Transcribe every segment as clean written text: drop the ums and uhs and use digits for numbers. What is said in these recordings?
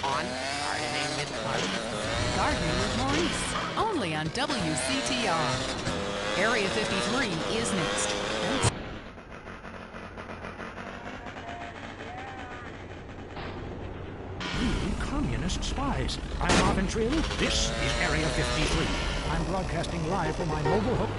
on Gardening with Maurice. Gardening with Maurice, only on WCTR. Area 53 is next. Communist spies. I'm Marvin Trill. This is Area 53. I'm broadcasting live from my mobile home.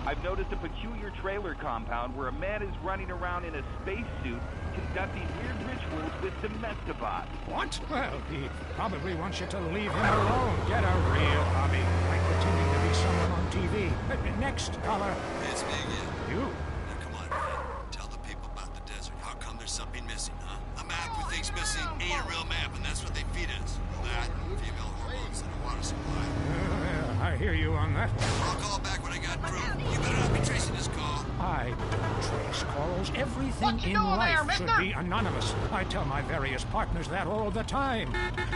I've noticed a peculiar trailer compound where a man is running around in a spacesuit conducting weird rituals with domestibots. What? Well, he probably wants you to leave him alone. Get a real hobby, like pretending to be someone on TV. Next caller. It's me again. You? Now come on, man. Tell the people about the desert. How come there's something missing, huh? A map we think's missing ain't a real map, and that's what they feed us. That, female hormones, and a water supply. I hear you on that. I'll call back when I got proof. You better not be tracing this call. I don't trace calls. Everything in life should be anonymous. I tell my various partners that all the time.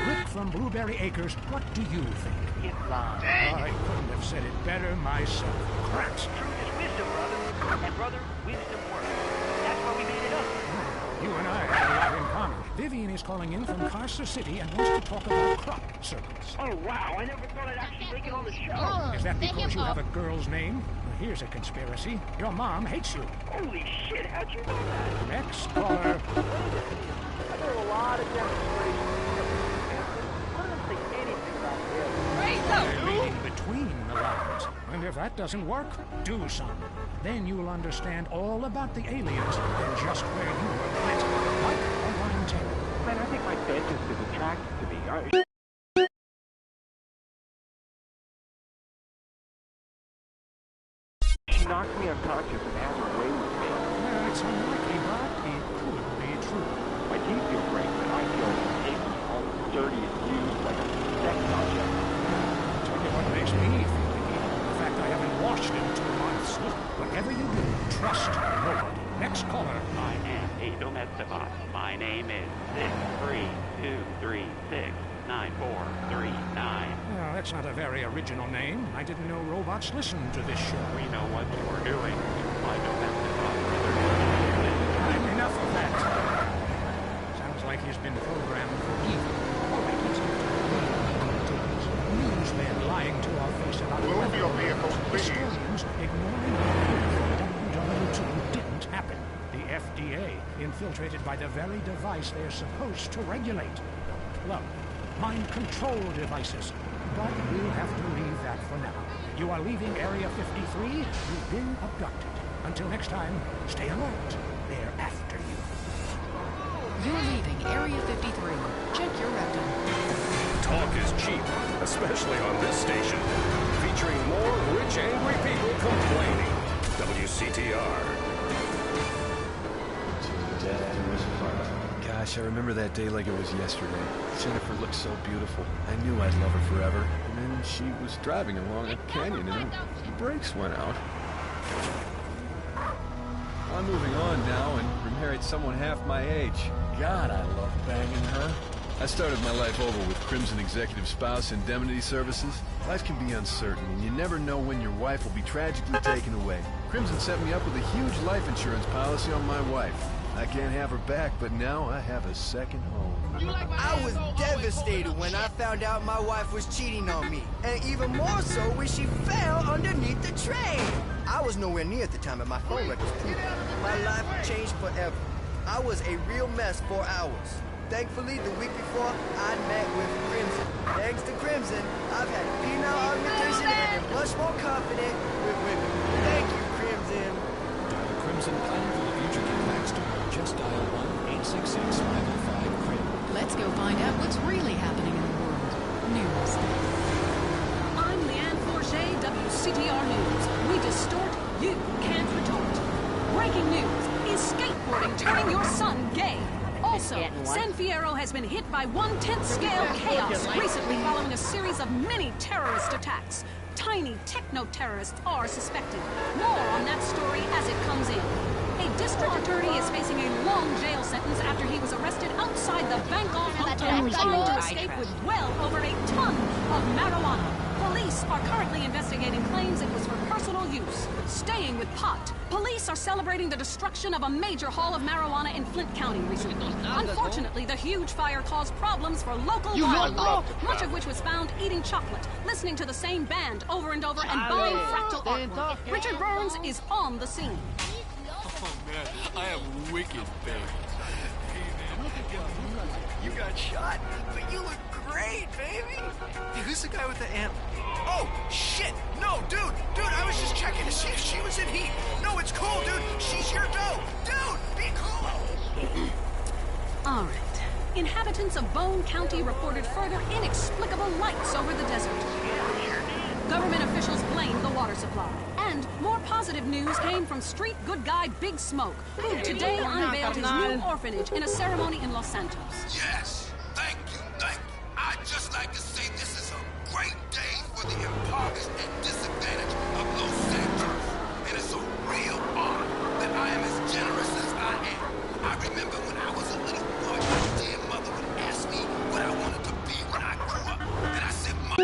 Rick from Blueberry Acres, what do you think? It's long. I couldn't have said it better myself. Crats. Truth is wisdom, brother. And brother, wisdom works. That's why we made it up. You and I have a lot in common. Vivian is calling in from Carcer City and wants to talk about crop circles. Oh, wow. I never thought I'd actually make it on the show. Is that because you have a girl's name? Well, here's a conspiracy. Your mom hates you. Holy shit, how'd you know that? Next caller. I know a lot of demonstrations. I don't think anything about this. They're reading between the lines. And if that doesn't work, do some. Then you'll understand all about the aliens and just where you were planted. Like a line tail. Man, I think my dentist is attracted to me. She knocked me unconscious and had her way with me. Well, it's unlikely, but it could be true. My teeth feel great, but I feel all dirty and used like a sex object. I'll tell you what makes me feel icky. The fact I haven't washed in 2 months. Look, whatever you do, trust nobody. Next caller. I am a domestibot. My name is 632369439. Well, that's not a very original name. I didn't know robots listened to this show. We know what you are doing. My domestibot brother. Enough of that. Sounds like he's been programmed for evil. All right, let's get to the newsmen lying to our face about Move your vehicles, please. Historians ignoring WW2 didn't happen. The FDA infiltrated by the very device they're supposed to regulate. Look, mind control devices. But we'll have to leave that for now. You are leaving Area 53. You've been abducted. Until next time, stay alert. They're after you. You're leaving Area 53. Check your rectum. Talk is cheap, especially on this station. Featuring more rich, angry people complaining. WCTR. Gosh, I remember that day like it was yesterday. Jennifer looked so beautiful. I knew I'd love her forever. And then she was driving along a canyon and her brakes went out. I'm moving on now and remarried someone half my age. God, I love banging her. I started my life over with Crimson Executive Spouse Indemnity Services. Life can be uncertain, and you never know when your wife will be tragically taken away. Crimson set me up with a huge life insurance policy on my wife. I can't have her back, but now I have a second home. I was devastated when I found out my wife was cheating on me. And even more so when she fell underneath the train. I was nowhere near at the time, and my phone records prove it. My life changed forever. I was a real mess for hours. Thankfully, the week before, I met with Crimson. Thanks to Crimson, I've had penile augmentation and am much more confident with women. Thank you, Crimson. Dial Crimson plan for the future contacts to just dial 1-866-505-CRIM. Let's go find out what's really happening in the world. News. I'm Leanne Forget, WCTR News. We distort, you can't retort. Breaking news. Is skateboarding turning your son gay? Also, San Fierro has been hit by 1/10 scale chaos recently following a series of mini terrorist attacks. tiny techno-terrorists are suspected. More on that story as it comes in. A district attorney is facing a long jail sentence after he was arrested outside the Bangkok hotel trying to escape with well over a ton of marijuana. Police are currently investigating claims it was for personal use. Staying with pot, police are celebrating the destruction of a major haul of marijuana in Flint County recently. Unfortunately, the huge fire caused problems for local wildlife, much of which was found eating chocolate, listening to the same band over and over, and buying fractal artwork. Richard Burns is on the scene. Oh man, I am wicked, babe. You got shot, but you look great, baby. Hey, who's the guy with the amp? Oh, shit! No, dude, I was just checking to see if she was in heat. No, it's cool, dude. She's your dough. Dude, be cool. All right. Inhabitants of Bone County reported further inexplicable lights over the desert. Government officials blamed the water supply. And more positive news came from street good guy Big Smoke, who today unveiled his new orphanage in a ceremony in Los Santos. Yes, thank you. I'd just like to say this is a great day for the impoverished and disadvantaged of Los Santos. And it's a real honor that I am as generous as I am. I remember when I was a little boy, my dear mother would ask me what I wanted to be when I grew up. And I said, Mom,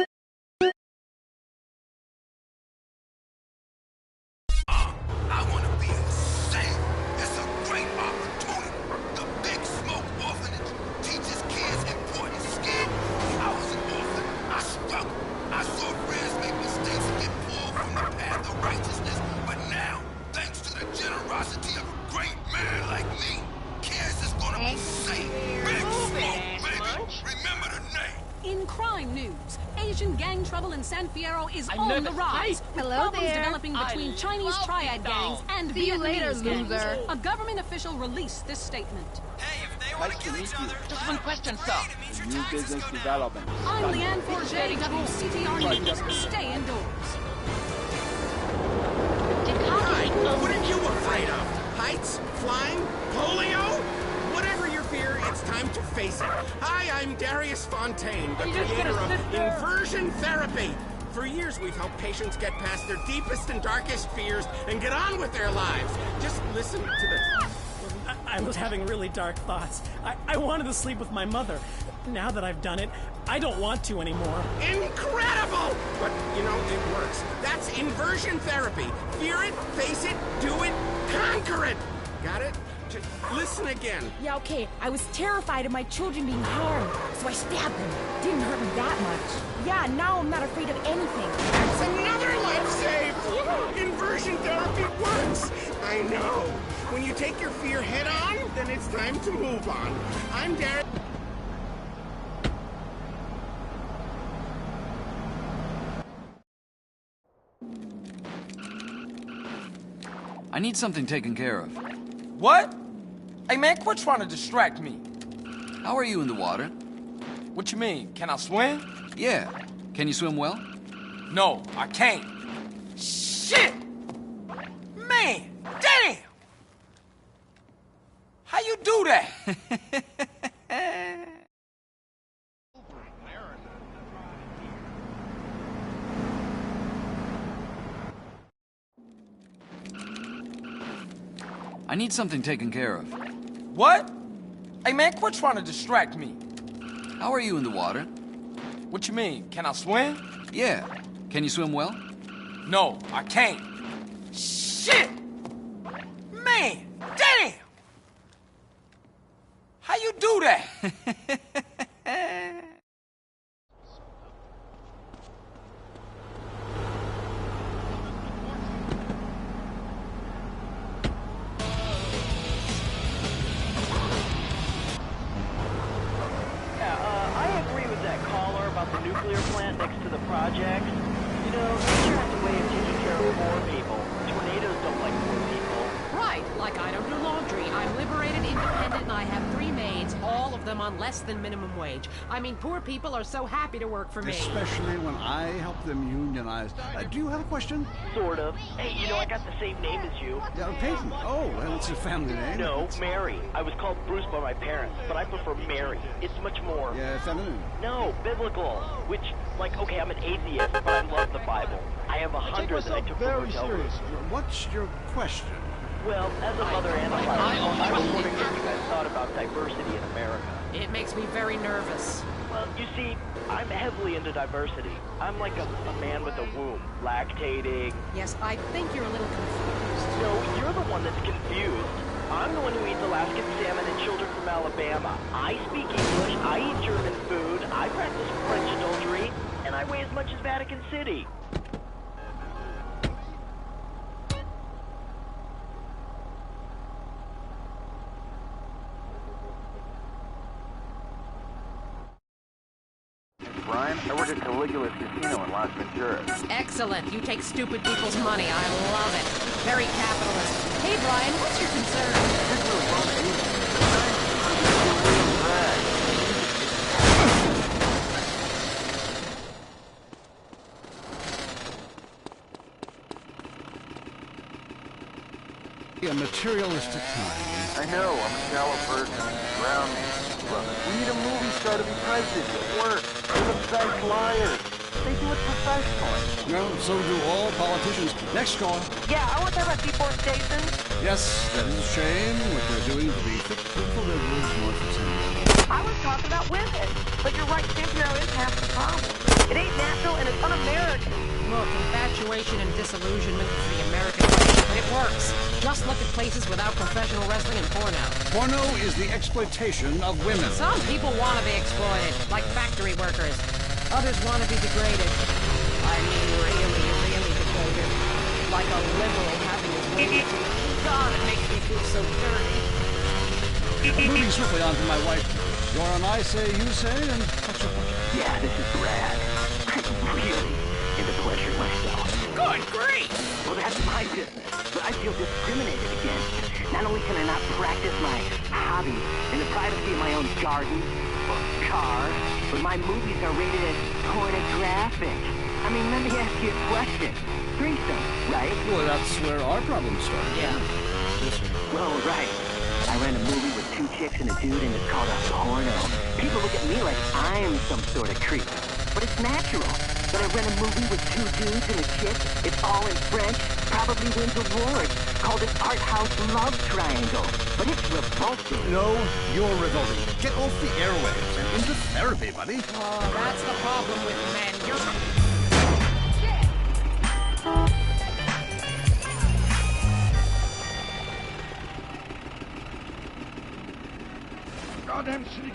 I want to be a saint. It's a great opportunity. The Big Smoke Orphanage teaches kids important skills. I was an orphan. I struggled. I saw friends make mistakes and get pulled from the path of righteousness. But now, thanks to the generosity of a great man like me, kids is gonna be safe. Big Smoke, baby. Remember the name. In crime news, Asian gang trouble in San Fierro is on the rise, with problems developing between Chinese triad gangs and Vietnamese gangs. A government official released this statement. Hey, if they want to kill each other, just one question, sir. New business development. I'm Leanne Forget, WCTR News. Stay indoors. What are you afraid of? Heights? Flying? Polio? Whatever your fear, it's time to face it. Hi, I'm Darius Fontaine, the creator of Inversion Therapy. For years, we've helped patients get past their deepest and darkest fears and get on with their lives. Just listen to this. I was having really dark thoughts. I wanted to sleep with my mother. Now that I've done it, I don't want to anymore. Incredible! But, you know, it works. That's inversion therapy. Fear it, face it, do it, conquer it! Got it? Just listen again. Yeah, okay. I was terrified of my children being harmed, so I stabbed them. Didn't hurt me that much. Yeah, now I'm not afraid of anything. That's another life saved! Inversion therapy works! I know. When you take your fear head on, then it's time to move on. I'm Darren. I need something taken care of. What? Hey man, quit trying to distract me. How are you in the water? What you mean? Can I swim? Yeah. Can you swim well? No, I can't. Shit! Man, damn! How you do that? I need something taken care of. What? Hey man, quit trying to distract me. How are you in the water? What you mean? Can I swim? Yeah. Can you swim well? No, I can't. Shit! Man, damn! How you do that? The nuclear plant next to the project. You know, nature has a way of taking care of poor people. Tornadoes don't like poor people. Right, like I don't do laundry. I'm liberated, independent, and I have 3 maids, all of them on less than minimum wage. I mean, poor people are so happy to work for me. Especially when I help them unionize. Do you have a question? Sort of. Hey, you know, I got the same name as you. Yeah, Peyton. Oh, well, it's a family name. No, Mary. I was called Bruce by my parents, but I prefer Mary. It's much more... Yeah, feminine. No, biblical. Which, like, okay, I'm an atheist, but I love the Bible. I have 100 that I took from hotel rooms. What's your question? Well, as a mother and a father, I was wondering what you guys thought about diversity in America. It makes me very nervous. Well, you see, I'm heavily into diversity. I'm like a man with a womb, lactating. Yes, I think you're a little confused. No, you're the one that's confused. I'm the one who eats Alaskan salmon and children from Alabama. I speak English, I eat German food, I practice French adultery, and I weigh as much as Vatican City. Brian, I work at Caligula's Casino in Las Venturas. Excellent. You take stupid people's money. I love it. Very capitalist. Hey, Brian, what's your concern? A materialistic time. I know, I'm a shallow person. Drown me. Look, we need a movie star to be president. It works. They're the best liars. They do it professionally. Well, so do all politicians. Next call. Yeah, I want to talk about deforestation. Yes, that is a shame what they're doing to the thick, beautiful redwoods north of San Andreas. I was talking about women. But you're right, Cynthia is half the problem. It ain't natural and it's un-American. Look, infatuation and disillusionment is the American way, but it works. Just look at places without professional wrestling and porno. Porno is the exploitation of women. Some people want to be exploited, like factory workers. Others want to be degraded. I mean, really degraded. Like a liberal having his way. God, it makes me feel so dirty. Moving swiftly on to my wife. You're on I say, you say, and what's your pleasure? Yeah, this is rad. I'm really into pleasure myself. Good grief! Well, that's my business, but I feel discriminated against. Not only can I not practice my hobby in the privacy of my own garden or car, but my movies are rated as pornographic. I mean, let me ask you a question. Threesome, right? Well, that's where our problem started. Yeah. This one. Well, right. I ran a movie with 2 chicks and a dude, and it's called a porno. People look at me like I'm some sort of creep, but it's natural. But I ran a movie with 2 dudes and a chick. It's all in French. Probably wins awards. Called an art house love triangle. But it's revolting. No, you're revolting. Get off the airwaves and into therapy, buddy. Oh, that's the problem with men. You're... Goddamn city.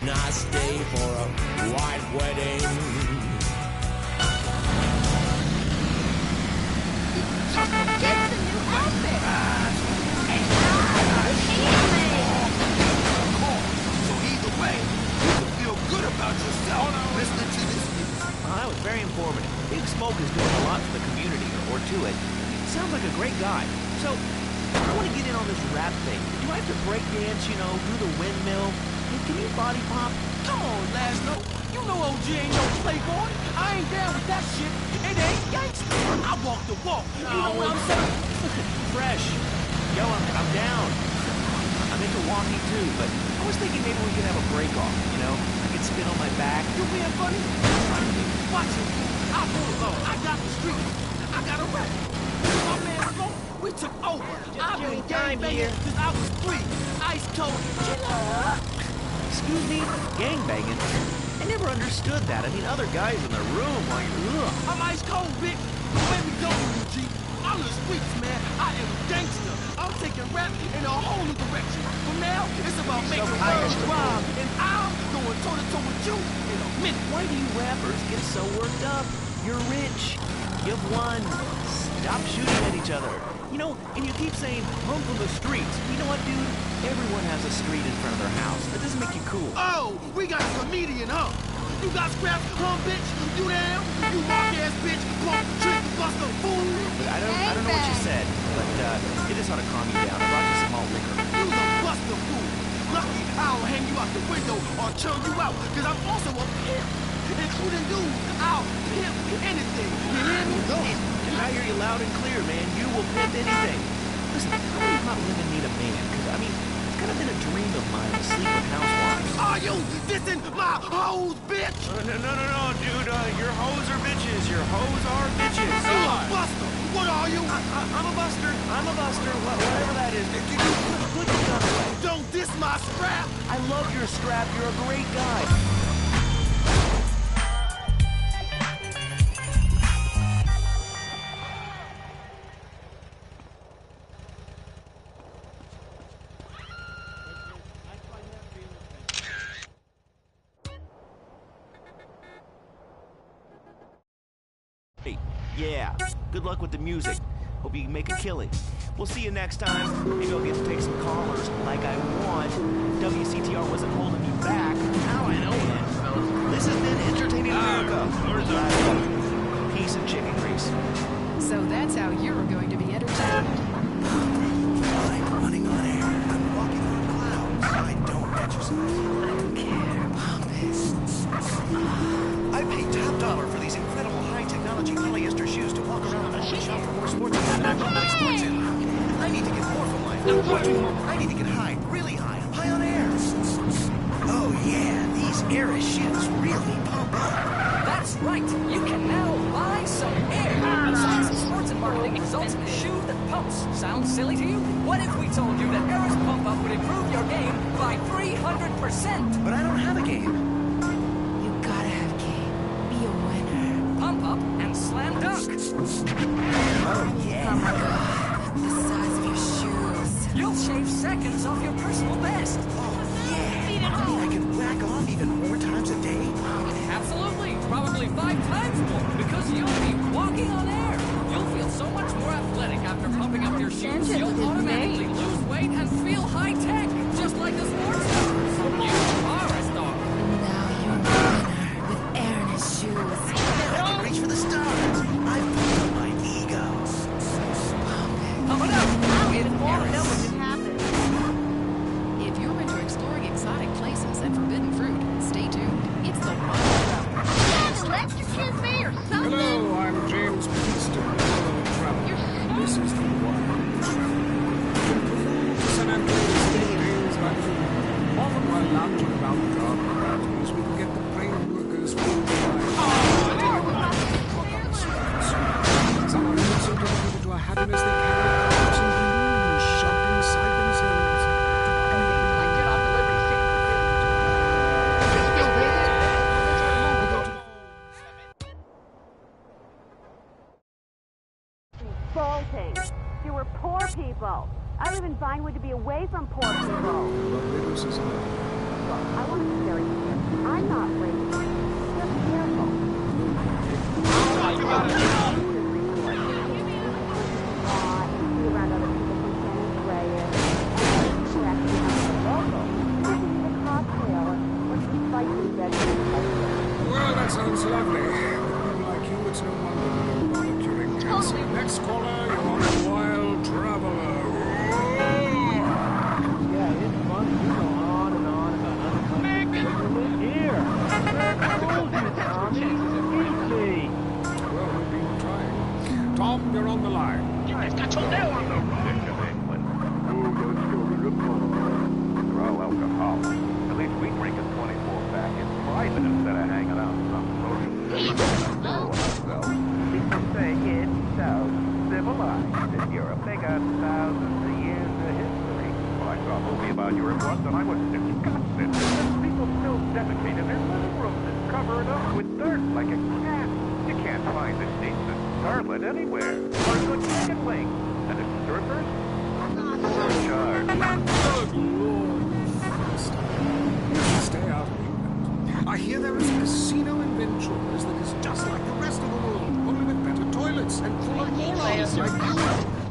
Nice day for a white wedding. Just get the new outfit. So either way, you can feel good about yourself listening to this music. Well, that was very informative. Big Smoke is doing a lot for the community, or to it. Sounds like a great guy. So, I want to get in on this rap thing. Do I have to break dance, you know, do the windmill? Hey, can you body pop? Come on, Laszlo. You know OG ain't no playboy. I ain't down with that shit. It ain't gangsta. I walk the walk. You know what I'm saying? Fresh. Yo, I'm down. I'm into walking too, but I was thinking maybe we could have a break off, you know? I could spin on my back. You being funny? Watch it. I'll go along. I got the street. I got a rap. My man Smoke, we took over. I've been gangbanging since I was 3. Ice cold. Excuse me? Gangbanging? I never understood that. I mean, other guys in the room, like, ugh. I'm ice cold, bitch. Let me go, G. I'm the streets, man. I am gangster. I'm taking rap in a whole new direction. From now, it's about making words rhyme. And I'm going toe-to-toe with you in a minute. Why do you rappers get so worked up? You're rich. You've won. Stop shooting at each other. You know, and you keep saying, I'm from the streets. You know what, dude? Everyone has a street in front of their house. That doesn't make you cool. Oh, we got a comedian, huh? You got scraps, huh, bitch? You down? You walk-ass bitch, punk, trick, buster, fool. But I don't know what you said, but it just ought to calm you down. I brought you some malt liquor. You's a buster fool. Lucky I'll hang you out the window or churn you out, because I'm also a pimp. Including you, I'll pimp anything. You hear me? And I hear you loud and clear, man. You will pimp anything. Listen, how many hot women need a man? Because, I mean, it's kind of been a dream of mine to sleep with housewives. Are you dissing my hoes, bitch? No, dude. Your hoes are bitches. Your hoes are bitches. You're a buster. What are you? I'm a buster. I'm a buster. Whatever that is. Put the gun away. Don't diss my scrap. I love your scrap. You're a great guy. Yeah, good luck with the music. Hope you can make a killing. We'll see you next time. Maybe I'll get to take some callers like I want. WCTR wasn't holding me back. Now I know that, fellas. This has been Entertaining America. Peace and chicken grease. So that's how you're going to be entertained. I'm running on air. I'm walking on clouds. I don't exercise. I don't care, Pompous. I paid top dollar for these incredible high-technology polyester shoes to walk around and only shop for more sports than I'm normally sports in. I need to get more from life. I need to get high, really high, high on air. Oh yeah, these Air shoes really pump up. That's right. You can now buy some air. Science of sports and marketing results in a shoe that pumps. Sounds silly to you? What if we told you that Air's pump up would improve your game by 300%? But I don't have a game. You gotta have game. Be a winner. Pump up and slam dunk. Oh yeah. Oh my god. The size of your shoes. You'll shave seconds off your personal best. Oh yeah. I mean, I can whack on even more times a day. Absolutely. Probably 5 times more, because you'll be walking on air. You'll feel so much more athletic after pumping up your shoes. You'll automatically lose weight and feel high-tech, just like the sports stars. You are a star. Now you're a winner with air in his shoes. I can reach for the stars. I've built up my ego. Pump it up. We want to know what just happened. If you're into exploring exotic places and forbidden fruit, stay tuned. It's the Wild Dad electrocuted me or something? Hello, I'm James Kingston, traveler. This is the Wild Traveler. SanAndreas details by food. Often while lounging about dark gardens, we can get the plain workers fooled by some are even so dedicated to a happiness they carry thousands of balloons shoved inside themselves. Get off the Liberty City. Bolting. You were poor people. I live in Vinewood to be away from poor people. Barbados is enough. Look, I want to be very clear. I'm not racist. Just careful. Around other people who can enjoy it. And correctly on the local. You can eat a cocktail or some spicy vegetables. Well, that sounds lovely. Like you, it's no wonder you don't bother curing cancer. Next caller, you're on a wild traveler. Yeah, it's fun. You go on and on about other countries. But you live here. I told you, Tommy. Easy. Well, we've been trying. Tom, you're on the line. You guys got your nail on the England. Grow alcohol. At least we drink a 24-pack in private instead of hanging out some social People say it's so civilized. If Europe, they got thousands of years of history. Well, I saw a movie about Europe once, and I was disgusted. People still defecate in their living rooms and cover it up with dirt like a cat. You can't find this decent toilet anywhere. Or a good chicken wing. And if strippers? Surcharge. Good Lord. You should stay out of England. I hear there is a casino in Venturas that is just like the rest of the world, only with better toilets and full of morons like you.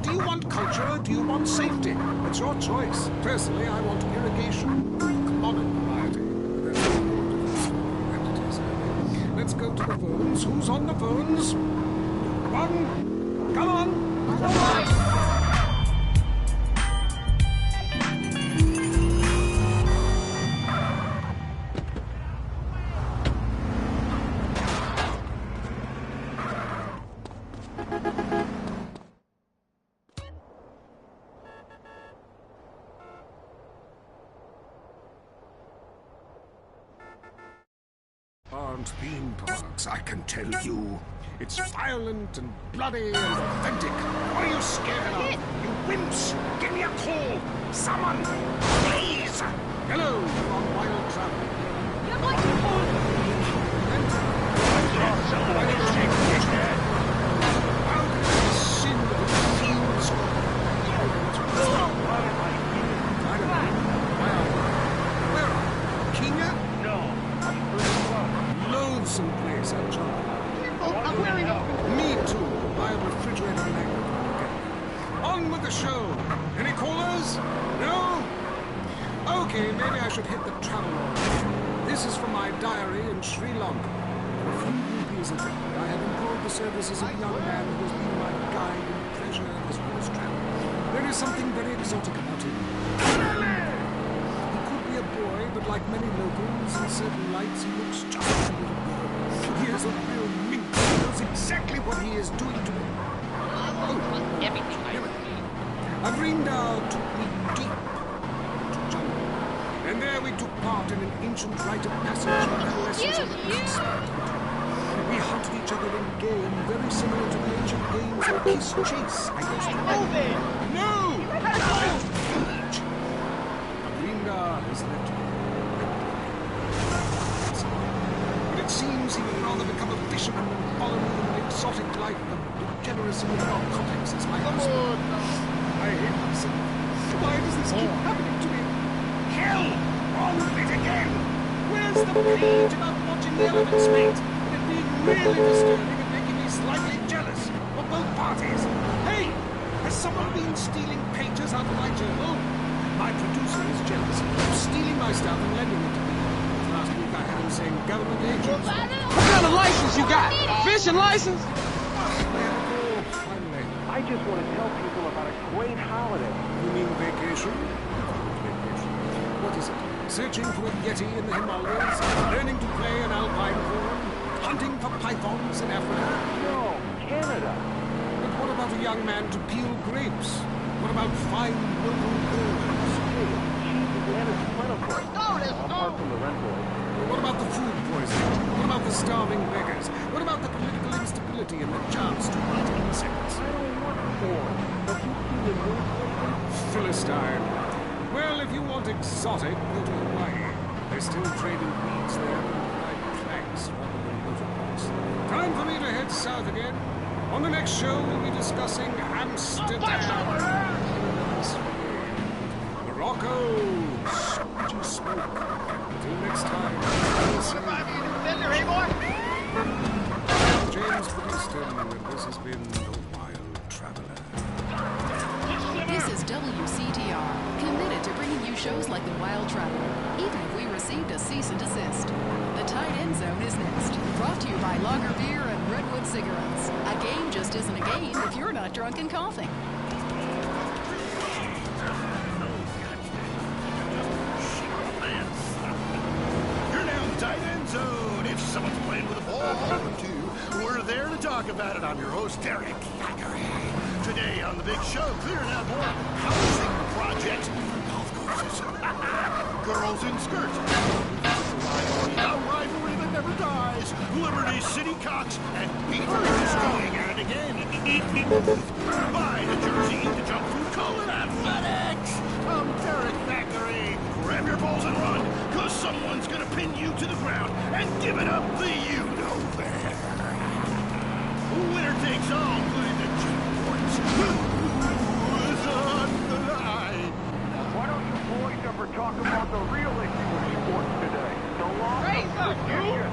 Do you want culture? Do you want safety? It's your choice. Personally, I want irrigation. Common variety. That's all entities. Let's go to the phones. Who's on the phones? One. Come on. Come on. Aren't theme parks, I can tell you. It's violent and bloody and authentic. What are you scared of? You wimps! Give me a call! Someone! Please! Hello, you're on Wild Travel. You're going to hold me. How can I sin that feels so? I don't know. Where are you? Kenya? No, I'm pretty close. Loathsome place, I'm sure. I'm wearing it. Me too. My refrigerator magnet. Okay. On with the show. Any callers? No? Okay, maybe I should hit the travel log. This is from my diary in Sri Lanka. For a few rupees a day, I have implored the services of a young man who has been my guide and pleasure as well as travel. There is something very exotic about him. He could be a boy, but like many locals, in certain lights he looks just like a little girl. He is a real minx. He knows exactly what he is doing to me. Everything I I dreamed out took me deep into jungle. And there we took part in an ancient rite of passage of adolescence and excitement. We hunted each other in game, very similar to the ancient games of Kiss Chase. I used to No! Abrinda has left me. But it seems he would rather become a fisherman than follow me in an exotic life of degeneracy and narcotics as my husband. I hate myself. Why does this keep happening to me? Hell! Wrong bit again! Where's the page about watching the elephants mate? It being really disturbing and making me slightly jealous of both parties. Hey! Has someone been stealing pages out of my journal? My producer is jealous. He's stealing my stuff and lending it to me. Last week I had him saying government agents. What kind of license you got? Fishing license? I just want to tell people about a great holiday. You mean vacation? Vacation. What is it? Searching for a yeti in the Himalayas? Learning to play an alpine horn? Hunting for pythons in Africa? No, Canada. But what about a young man to peel grapes? What about fine local herbs? Hey, cheap and it's plentiful. Apart from the rental. What about the food poisoning? What about the starving beggars? What about the political instability and the chance to eat insects? I don't want porn, but you see the news lately? Philistine. Well, if you want exotic, go to Hawaii. They're still trading weeds there and ride planks rather than motorboats. Time for me to head south again. On the next show, we'll be discussing Amsterdam. Tacos! Just smoke. Until next time. What about you, defender, hey boy? James Livingston, and this has been The Wild Traveler. This is WCTR, committed to bringing you shows like The Wild Traveler, even if we received a cease and desist. The Tight End Zone is next, brought to you by Lager Beer and Redwood Cigarettes. A game just isn't a game if you're not drunk and coughing. You're now in the Tight End Zone. If someone's playing with a ball or two, we're there to talk about it. I'm your host, Derek. Today on the big show, clearing out more housing projects, golf courses, girls in skirts, a rivalry that never dies, Liberty City Cox, and Peter is going at it again. Buy the jersey, the junk food, call it athletics. I'm Derek Thackeray. Grab your balls and run, cause someone's gonna pin you to the ground and give it up the you-know-where. Winner takes all, including the checkpoints. Who's on the line? Why don't you boys ever talk about the real issue of sports today? The law of competition.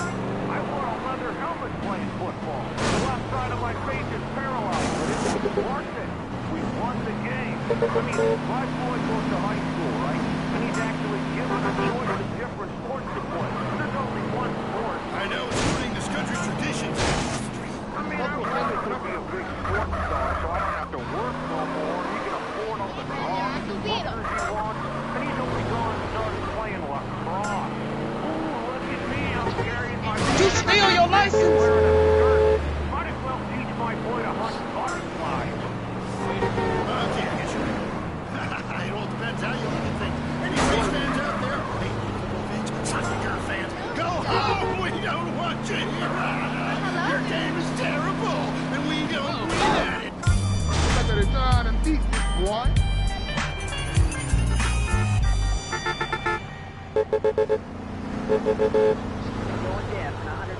I wore a leather helmet playing football. The left side of my face is paralyzed, but it's worth it. We won the game. I mean, my boy goes to high school, right? And he's actually given a choice of different sports to play. There's only one sport. I know, it's ruining this country's traditions. I mean, I'm really going to be a big sports star, so I don't have to work no more. He can afford all the cars and bunkers he wants, and he's only gone and started playing lacrosse. Ooh, look at me, I'm carrying my... Did you steal your license? Might as well teach my boy to hunt butterflies. Okay, I guess you're right. It all depends how you look at things. Any race fans out there? Hey, football fans, soccer fans, go home! We don't want you here! Your game is terrible, and we don't win at it! Better than none and deep, boy. Going deaf in 100.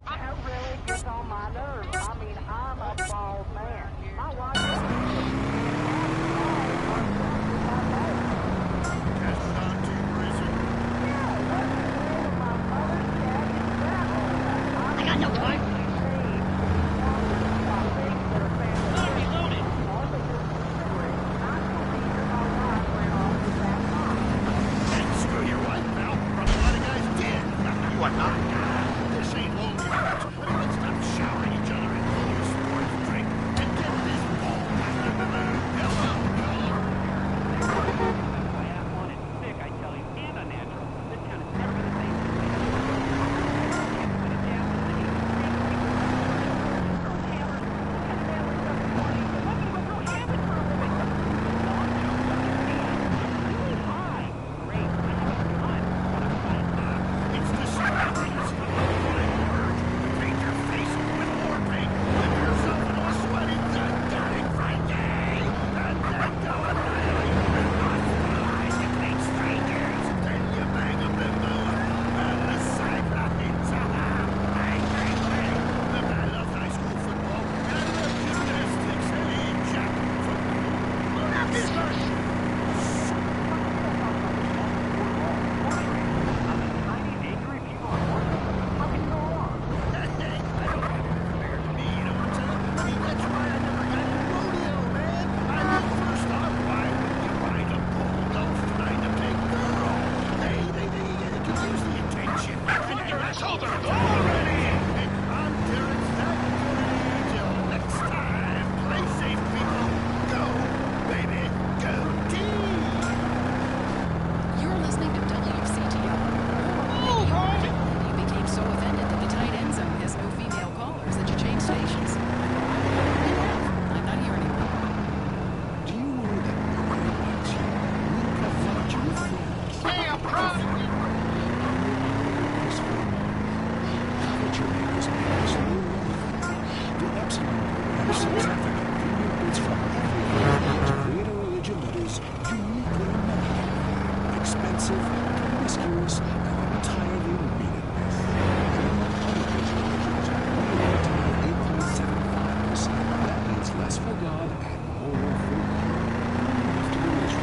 That really gets on my nerves. I mean, I'm a bald man. My wife I got no time.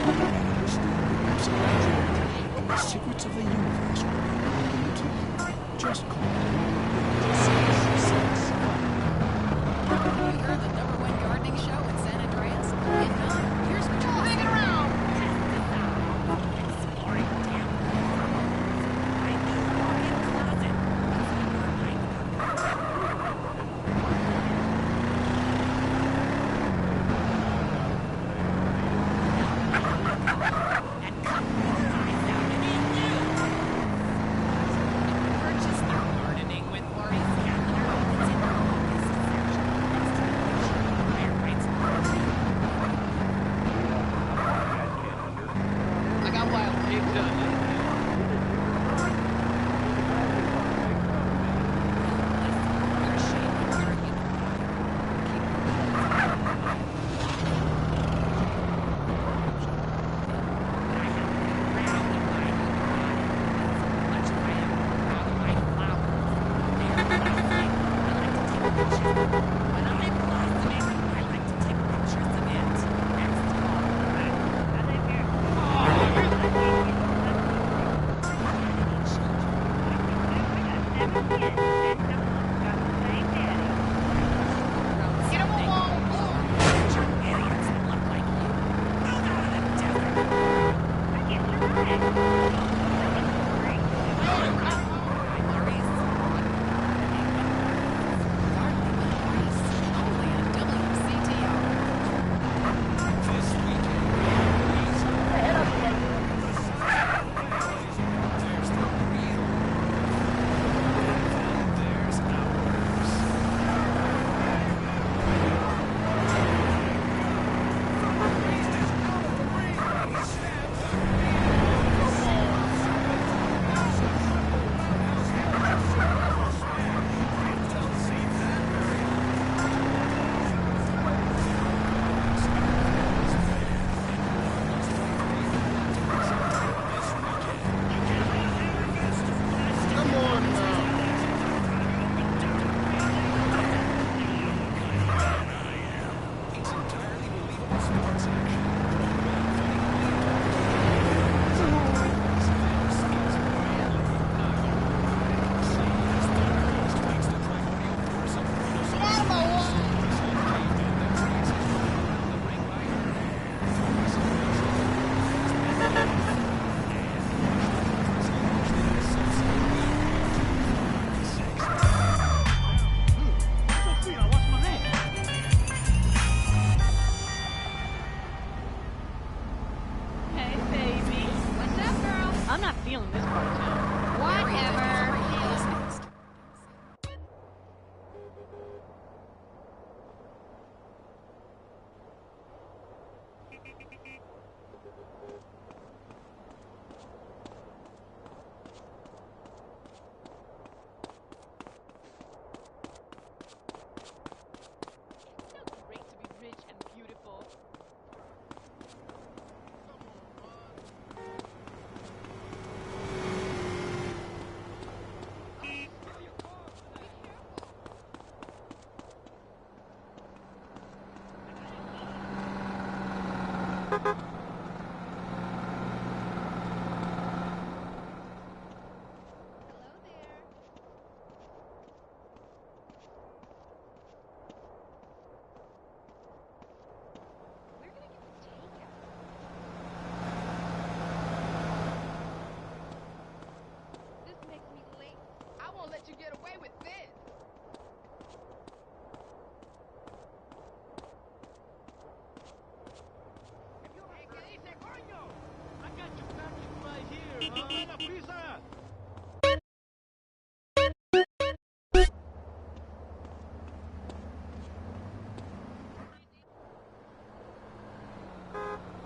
The secrets of the universe will be revealed to you. Just call You heard the #1 gardening show in SanAndreas? If not, here's what you're hanging around.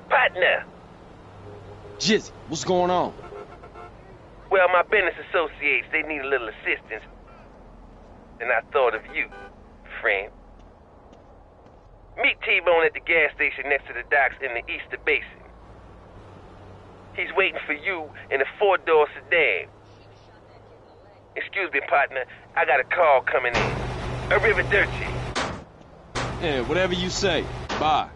Partner! Jizzy, what's going on? Well, my business associates, they need a little assistance. And I thought of you, friend. Meet T-Bone at the gas station next to the docks in the Easter Basin. He's waiting for you in a 4-door sedan. Excuse me, partner. I got a call coming in. Arrivederci. Yeah, whatever you say. Bye.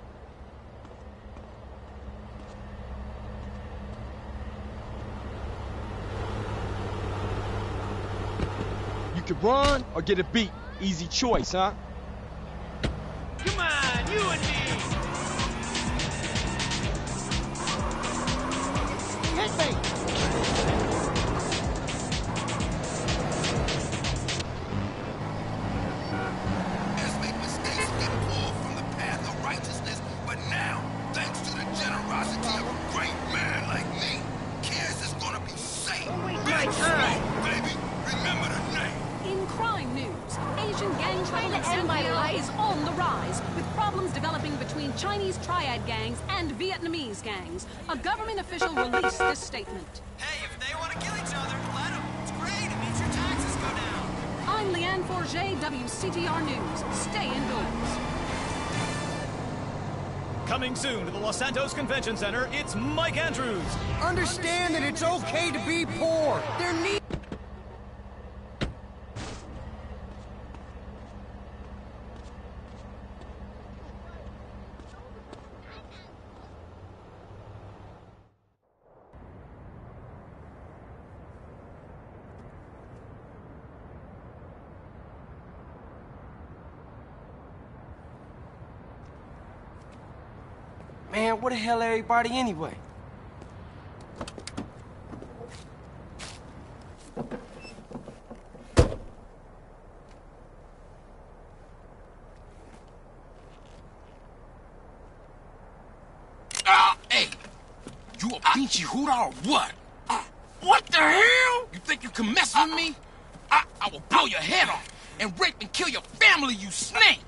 could run or get a beat. Easy choice, huh? Come on, you and me! Hit me! As make mistakes get pulled from the path of righteousness, but now, thanks to the generosity of a great man like me, Cares is gonna be safe. Big Smoke, baby! Remember the name! In crime news, Asian gang trouble in San'andreas is on the rise, with problems developing between Chinese triad gangs and Vietnamese gangs. A government official released this statement. Hey, if they want to kill each other, let them. It's great. It means your taxes go down. I'm Leanne Forget, WCTR News. Stay indoors. Coming soon to the Los Santos Convention Center, it's Mike Andrews. Understand that it's okay to be poor. There need... Man, where the hell everybody anyway? Hey! You a pinchy hooter or what? What the hell? You think you can mess with me? I will blow your head off and rape and kill your family, you snake!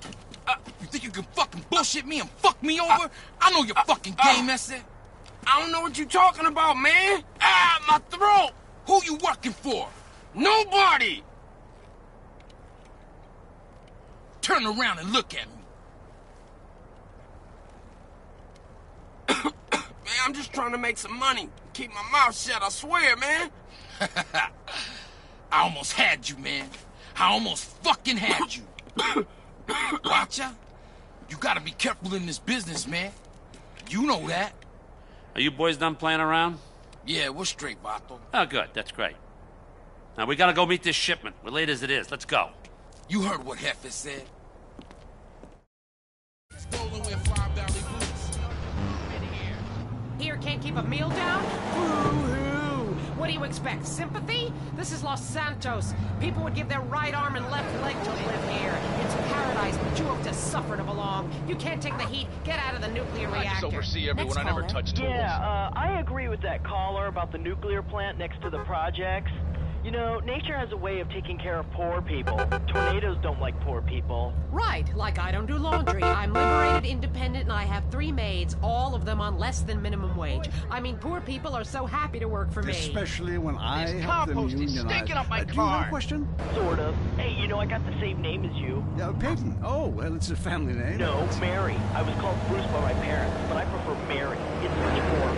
You think you can fucking bullshit me and fuck me over? I know your fucking game, that's it. I don't know what you talking about, man. My throat! Who you working for? Nobody! Turn around and look at me. Man, I'm just trying to make some money. Keep my mouth shut, I swear, man. I almost had you, man. I almost fucking had you. Watch out. You gotta be careful in this business, man. You know that. Are you boys done playing around? Yeah, we're straight, Vato. Oh, good. That's great. Now, we gotta go meet this shipment. We're late as it is. Let's go. You heard what Jefe said. Here can't keep a meal down? Boo-hoo! What do you expect, sympathy? This is Los Santos. People would give their right arm and left leg to live here. It's paradise, but you have to suffer to belong. You can't take the heat. Get out of the nuclear reactor. I just oversee everyone. I never touch tools. Yeah, I agree with that caller about the nuclear plant next to the projects. You know, nature has a way of taking care of poor people. Tornadoes don't like poor people. Right, like I don't do laundry. I'm liberated, independent, and I have 3 maids, all of them on less than minimum wage. I mean, poor people are so happy to work for me. Especially when I This help them compost is unionize. stinking up my Do you have car. a question? Sort of. Hey, you know, I got the same name as you. Peyton. Oh, well, it's a family name. No, Mary. I was called Bruce by my parents, but I prefer Mary. It's much more.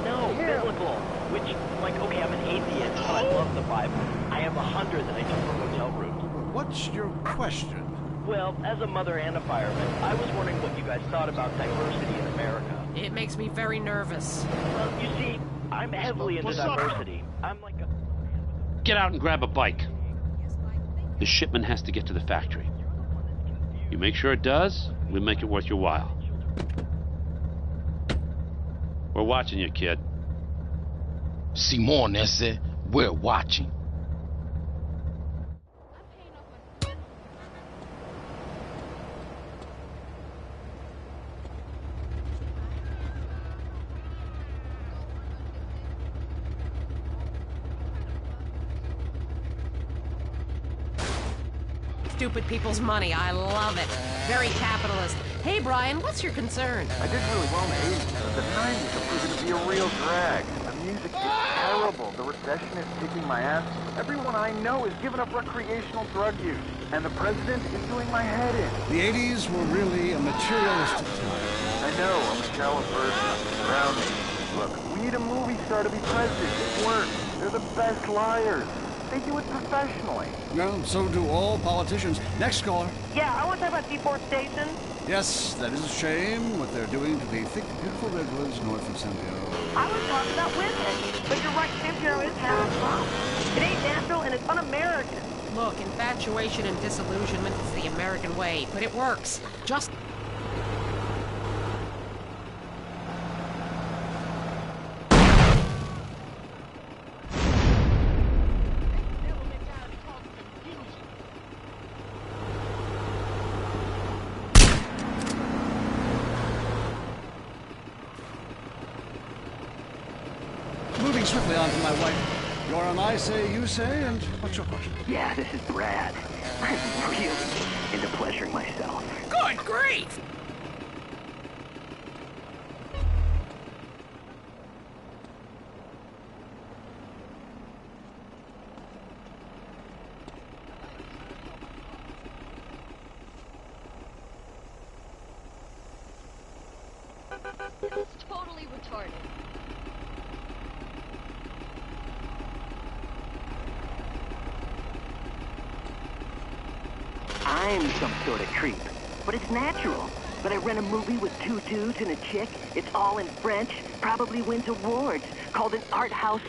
No, biblical. Which, like, okay, I'm an atheist, but I love the Bible. I have 100 that I took for hotel rooms. What's your question? Well, as a mother and a fireman, I was wondering what you guys thought about diversity in America. It makes me very nervous. Well, you see, I'm heavily into diversity. I'm like a... Get out and grab a bike. The shipment has to get to the factory. You make sure it does, we'll make it worth your while. We're watching you, kid. Simon, that's it. We're watching. Stupid people's money. I love it. Very capitalist. Hey, Brian, what's your concern? I did really well in the 80s, but the 90s are proving to be a real drag. The music is terrible. The recession is kicking my ass. Everyone I know is giving up recreational drug use. And the president is doing my head in. The 80s were really a materialistic time. I know, I'm a shallow version of the surroundings. Look, we need a movie star to be president. It works. They're the best liars. They do it professionally. Well, so do all politicians. Next caller. Yeah, I want to talk about deforestation. Yes, that is a shame, what they're doing to the thick, beautiful redwoods north of San Diego. I was talking about wind energy, but you're right, San Diego is having a problem. It ain't natural and it's un-American. Look, infatuation and disillusionment is the American way, but it works. Just... Moving swiftly on from my wife. You're an I say, you say, and what's your question? Yeah, this is Brad. I'm really into pleasuring myself. Good grief! This is totally retarded. I'm some sort of creep, but it's natural. But I rent a movie with 2 dudes and a chick. It's all in French, probably wins awards, called an art house.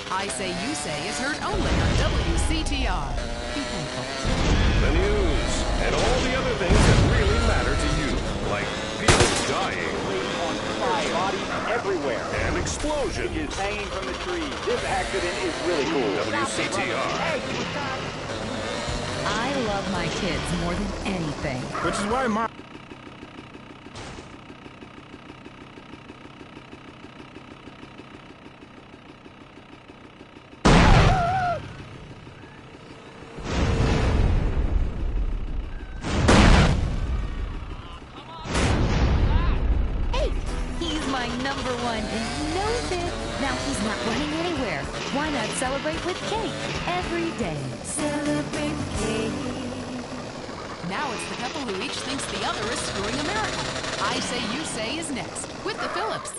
I Say You Say is heard only on WCTR. Be thankful. The news, and all the other things that really matter to you, like people dying, on fire, bodies everywhere, and explosions. Is hanging from the tree. This accident is really cool. WCTR. I love my kids more than anything. Which is why my... Number one, and he knows it. Now he's not running anywhere. Why not celebrate with cake every day? Celebrate cake. Now it's the couple who each thinks the other is screwing America. I Say You Say is next with the Phillips.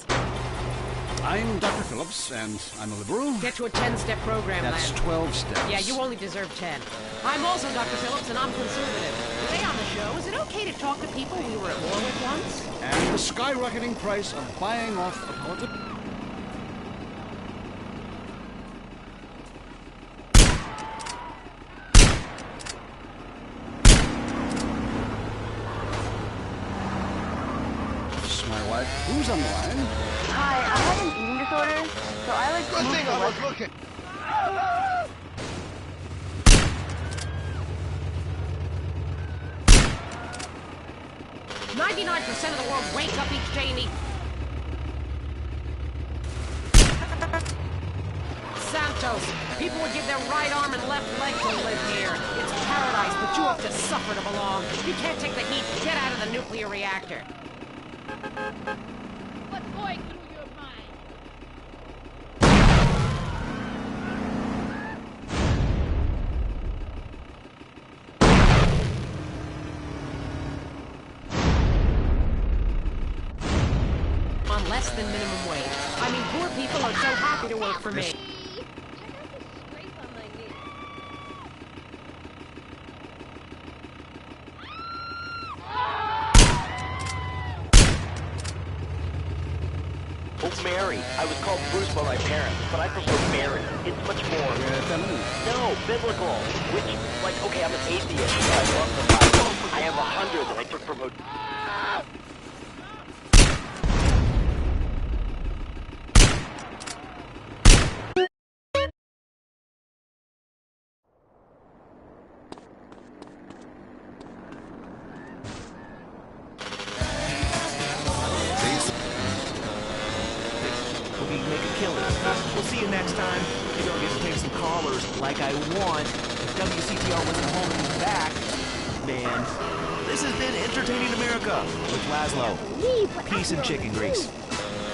I'm Dr. Phillips, and I'm a liberal. Get to a 10-step program, That's Lance. 12 steps. Yeah, you only deserve 10. I'm also Dr. Phillips, and I'm conservative. Today on the show, is it okay to talk to people we were at war with once? And the skyrocketing price of buying off a political... My wife, who's on the line? Hi, I have an eating disorder, so I like Good thing I was looking. 99% of the world wake up each day and eat... Santos, people would give their right arm and left leg to live here. It's paradise, but you have to suffer to belong. You can't take the heat. Get out of the nuclear reactor. What's going through your mind? On less than minimum wage. I mean, poor people are so happy to work for me. Oh, Mary. I was called Bruce by my parents, but I prefer Mary. It's much more... No, biblical. Which, like, okay, I'm an atheist, but I love the Bible. I have 100 that I took from a... We'll see you next time. You don't get to take some callers like I want. If WCTR wasn't home and back, man. This has been Entertaining America with Laszlo. Peace and chicken grease.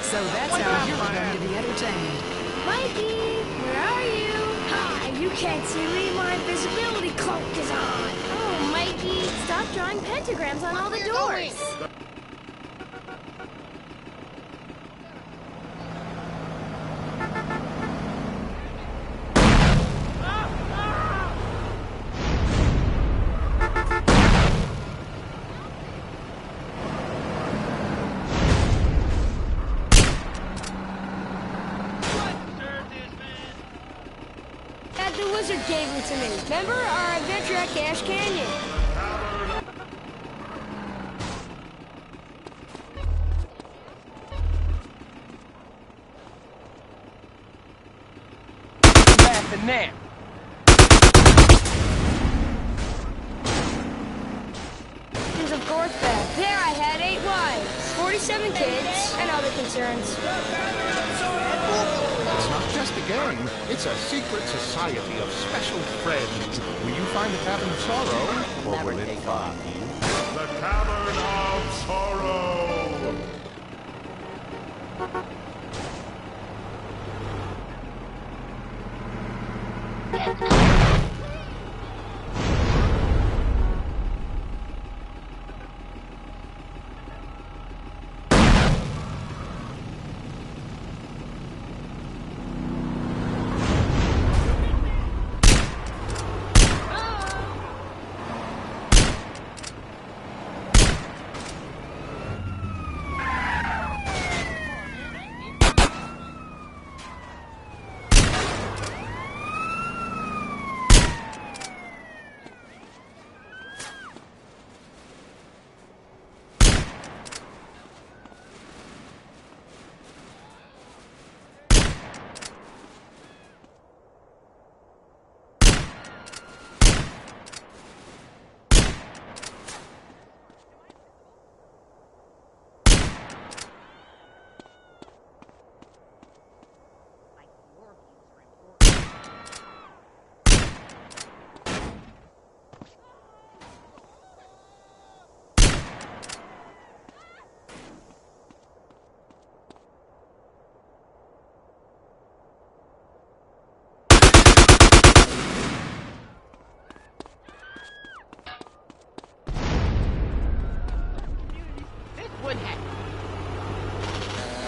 So that's how you're going to be entertained. Mikey, where are you? Hi, You can't see me. My invisibility cloak is on. Oh, Mikey, stop drawing pentagrams on all the doors. The wizard gave them to me. Remember our adventure at Cash Canyon? Laughing now. Is of course back. There I had 8 wives, 47 kids, and other concerns. It's not just a game, it's a secret society of special friends. Will you find the Tavern of Sorrow, or will it find you? The Tavern of Sorrow!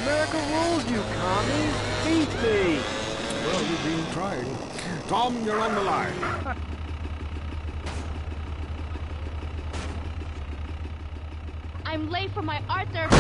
America rules, you commies! Beat me! Well, you've been trying. Tom, you're on the line. I'm late for my art therapy.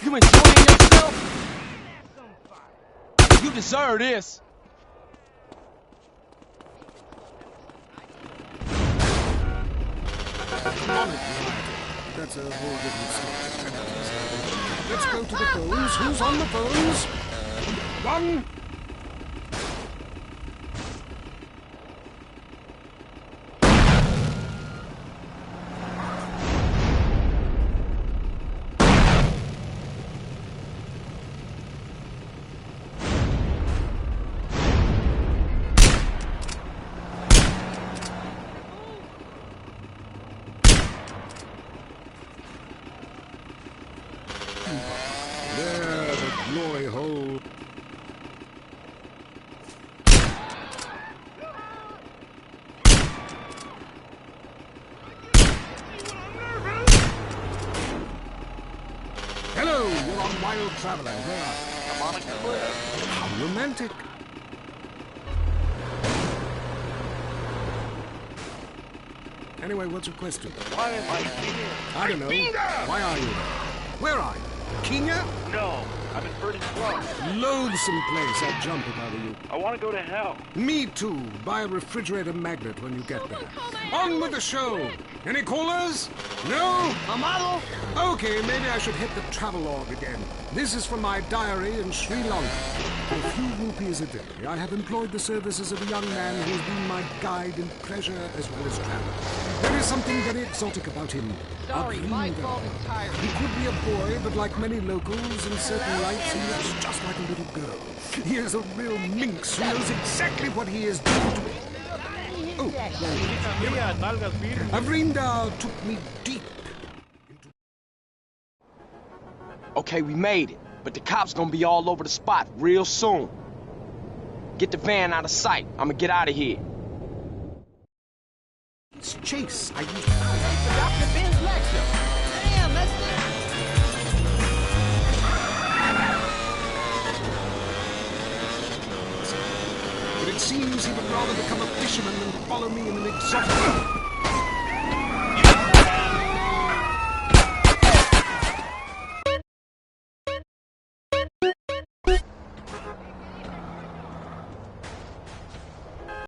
You enjoying yourself? You deserve this. That's a whole different story. Let's go to the phones. Who's on the phones? One. There, the glory hole. Hello, you're on Wild Traveler. Where are you? I'm on a cliff. How romantic. Anyway, what's your question? Why am I here? I don't know. Why are you? Where are you? Kenya? No, I'm in Verdant Club. Loathsome place. I'd jump if I were you. I want to go to hell. Me too. Buy a refrigerator magnet when you get there. On with the show. Any callers? No? A model? Okay, maybe I should hit the travelogue again. This is from my diary in Sri Lanka. For a few rupees a day, I have employed the services of a young man who has been my guide in pleasure as well as travel. There is something very exotic about him. Sorry, my fault entirely. He could be a boy, but like many locals in certain lights, he looks just like a little girl. He is a real minx who knows exactly what he is doing to me. Oh, Avrinda took me deep. Okay, we made it, but the cops gonna be all over the spot real soon. Get the van out of sight. I'ma get out of here. It's Chase. I used to... Dr. Ben's lecture. Damn, that's But it seems he would rather become a fisherman than follow me in an exotic...